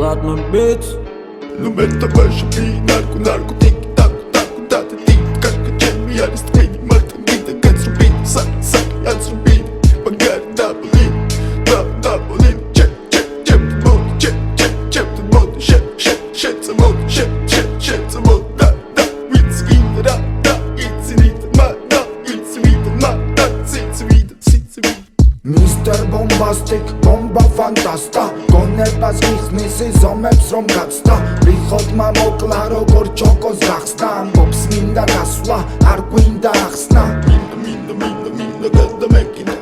Platinum Beats Lumeta başı bir narko tik tak tak tik çemi yarıst beni martın gide kaçır beni sak yansır beni Bagar double çep mod shit mod da it's wieder da it's wieder Mr. Bombastic, bomba fantasta გონებას გიხსნის ზომებს რომ გაცდა რიხოდმა მოკლა როგორ ჩოკოს გახსნა ამბობს მინდა გასვლა არ გვინდა ახსნა მინდა გადამეკინა